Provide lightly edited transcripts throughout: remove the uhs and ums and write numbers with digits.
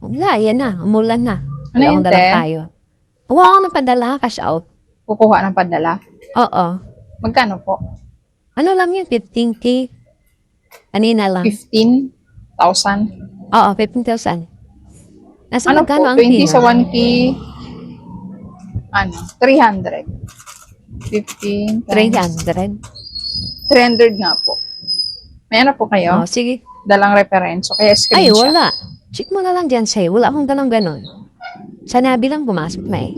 Wala, yan na. Umulan na. Ano yun, Wala akong dala te? tayo. Huwag ako ng padala, cash out. Kukuha ng padala. Oo. Magkano po? Ano lang yun? 15K? Kanina lang. 15,000. Oo, 15,000. Nasa Ano magkano po? ang 20 sa kilo? 1K. 300. 15 times 300. 300 nga po. May ano po kayo? Oh, sige. Dalang reference. O kaya Ay, screenshot. wala. Check mo na lang dyan sa'yo. Wala akong ganon. Sanabi lang pumasok na eh.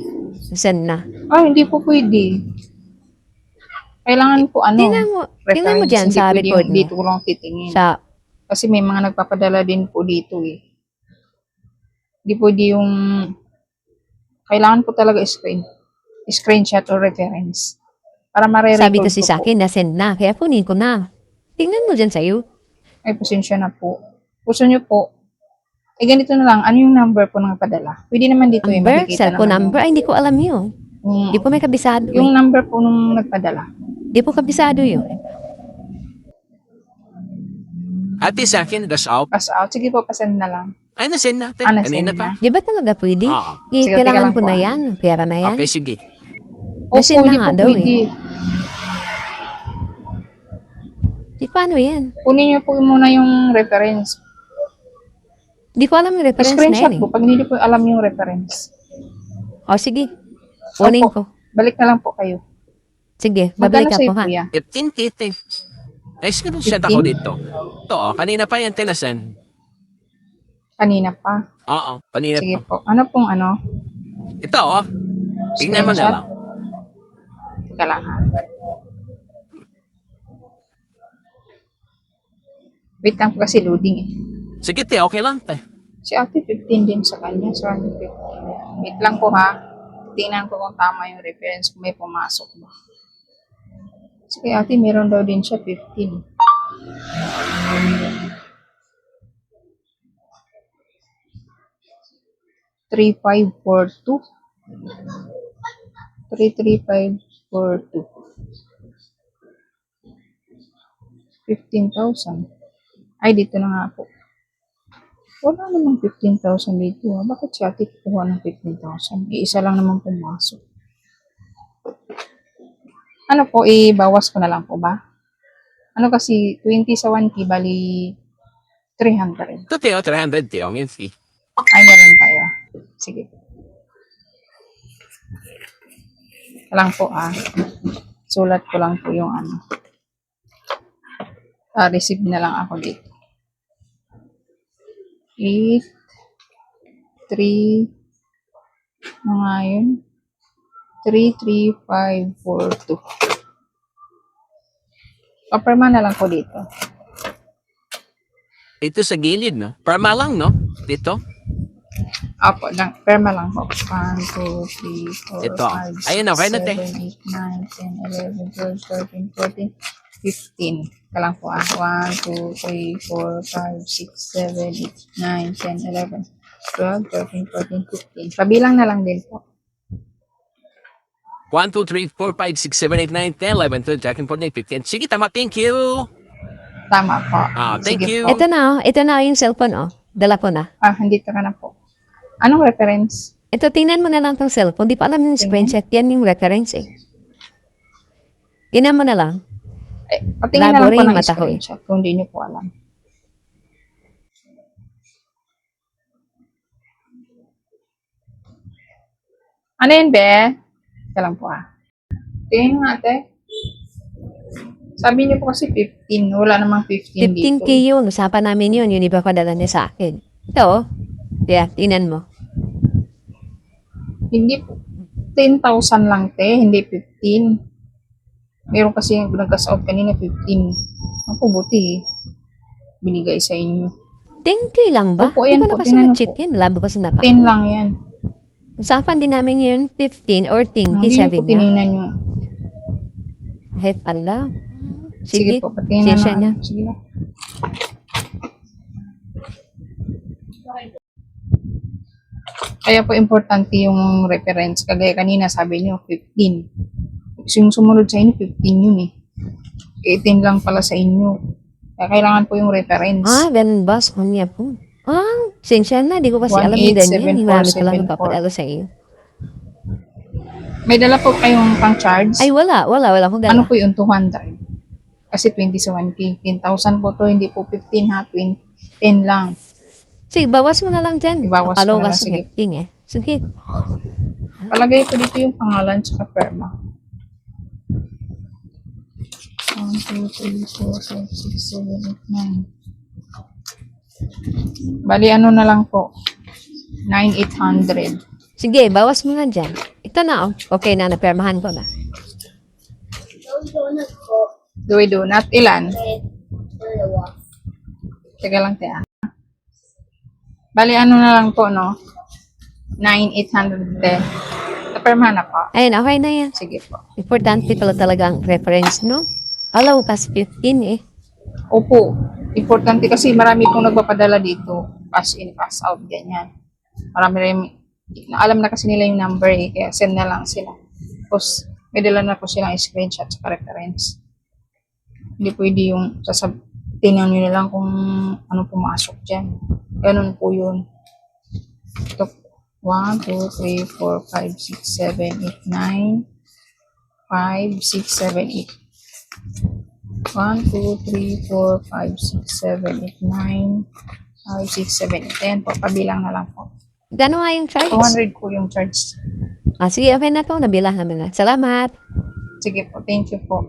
Send na. Hindi po pwede. Kailangan po Tingnan mo reference. dyan Hindi sa pwede record yung mo. dito ko lang titingin. Sa, Kasi may mga nagpapadala din po dito eh. Hindi pwede yung kailangan po talaga screenshot or reference. Para ma-record sabi kasi ko sa po. akin, na-send na. Kaya kunin ko na. Tingnan mo dyan sa'yo. Ay, pasensya na po. Gusto nyo po, ganito na lang. Ano yung number po ng padala? Pwede naman dito Number, makikita cellphone naman number. Ay, hindi ko alam yun. yung, Hindi po may kabisado. yung number po nung nagpadala. Hindi po kabisado yun. Ate sa akin, dash out. Pass out. Sige po, pasend na lang. Ay, nasend natin. Nasend Kanina na. pa. Di ba talaga pwede? Oo. Sige, Kailangan teka lang ko po, na ah. yan. Pera na yan. Okay, sige. Nasend na hindi nga po daw pwede. Di paano yan? Kunin nyo po muna yung reference. Di ko alam yung reference na Screenshot yan eh. po pag hindi po alam yung reference. O sige. Kunin Opo, ko. Balik na lang po kayo. Sige, Magkano babalik sa'yo, ako ha. kuya? 15 kite. Ay, screenshot ako dito. Ito, kanina pa yan tinasend. Kanina pa. Oo, kanina Sige pa. po. Ano pong ano? Ito, tingnan mo na Screenshot? lang. Teka lang ha. Wait lang po kasi loading eh. Sige, te, okay lang, te. Si ate 15 din sa kanya. So, 15. Wait lang po ha. Tingnan ko kung tama yung reference kung may pumasok ba. Sige ate, meron daw din siya 15. Three five four two. 33542. 15,000. Ay, dito na nga po. Wala namang 15,000 dito. Bakit si ate kukuha ng 15,000? Isa lang naman pumasok. Ano po, ibawas ko na lang po ba? Ano kasi, 20 sa 1K, bali 300. Ito, te, 300, te, ang yun, fee. Ay, meron kayo. Sige. Lang po Sulat ko lang po yung ano. Receive na lang ako dito. 8, 3, mga yun. 33542. Paperma na lang po dito. Ito sa gilid, no? Parma lang, no? Dito. Apo, perma lang po. 1, 2, 3, 4, Ito. 5, 6, Ayun, okay na, te. 7, 8, 9, 10, 11, 12, 13, 14, 15. Ika lang po 1, 2, 3, 4, 5, 6, 7, 8, 9, 10, 11, 12, 13, 14, 15. Pabilang na lang din po. 1, 2, 3, 4, 5, 6, 7, 8, 9, 10, 11, 12, 13, 14, 15. Sige, tama. Thank you. Tama po. Thank Sige you. po. Ito na yung cellphone Dala ko na. Andito ka na po. Anong reference? Ito, tingnan mo na lang tong cellphone. Di pa alam yung screenshot. Yan yung reference eh. Tingnan mo na lang. Patingin na lang Labo po rin ng mata ko eh. screenshot kung di niyo po alam. Ano yun, be? Ika lang po Tingin nga, ate. Sabi niyo po kasi 15. Wala namang 15 dito. 15K yun. Usapan namin yun. Yung iba padala niya sa akin. Ito, yeah, tingnan mo. Hindi po. 10,000 lang, te. Hindi 15. Meron kasi yung nag-out kanina 15. Ako, buti binigay sa inyo. 10K lang ba? Opo, Di yan ko na po. kasi Tingnan na-check po. yan. Labo kasi na pa. 10 lang yan. Usapan din namin yun 15 or 10K Hindi niyo sabi po niya. tinignan nyo. Ay, pala. Sige Sige, po, patingnan session na. niya. Sige na. Kaya po importante yung reference. Kagaya kanina sabi niyo 15. So, yung sumunod sa inyo 15 yun eh. 18 lang pala sa inyo. Kaya kailangan po yung reference. Ganun ba? So, niya po. Sinsya na, di ko kasi alam yung ganyan. Hindi marami ko lang 1874. papadala sa iyo. May dala po kayong pang-charge? Ay, wala akong dala. Ano po yung 200? Kasi 21K. 10,000 po to, hindi po 15 ha. 10 lang. Sige, bawas mo na lang dyan. Ibawas Akala ko mo na lang, kasi sige. king eh. Sige. Palagay ko dito yung pangalan tsaka perma. 1, 2, 3, 4, 5, 6, 7, 8, 9. Bali, ano na lang po? 9,800. Sige, bawas mo na dyan. Ito na, oh. Okay na, napermahan ko na. Doy donut. Ilan? Teka lang, tiyan. Bali, ano na lang po, no? 9,810. Napermahan na po. Ayun, okay na yan. Sige po. Importante pala talaga ang reference, no? Alam mo, pas 15 eh. Opo. Importante kasi marami pong nagpapadala dito. Pass in, pass out, ganyan. Marami rin, alam na kasi nila yung number eh, kaya send na lang sila. Tapos, may dala na po silang screenshot sa reference. Hindi pwede yung tingnan nyo na lang kung ano pumasok dyan. Ganun po yun. Ito, 1, 2, 3, 4, 5, 6, 7, 8, 9, 5, 6, 7, 8. 1, 2, 3, 4, 5, 6, 7, 8, 9, 5, 6, 7, 8. Ayan po, pabilang na lang po. Gano'n nga yung charge? 200 po yung charge. Sige, okay na to. Nabilang namin na. Salamat. Sige po, thank you po.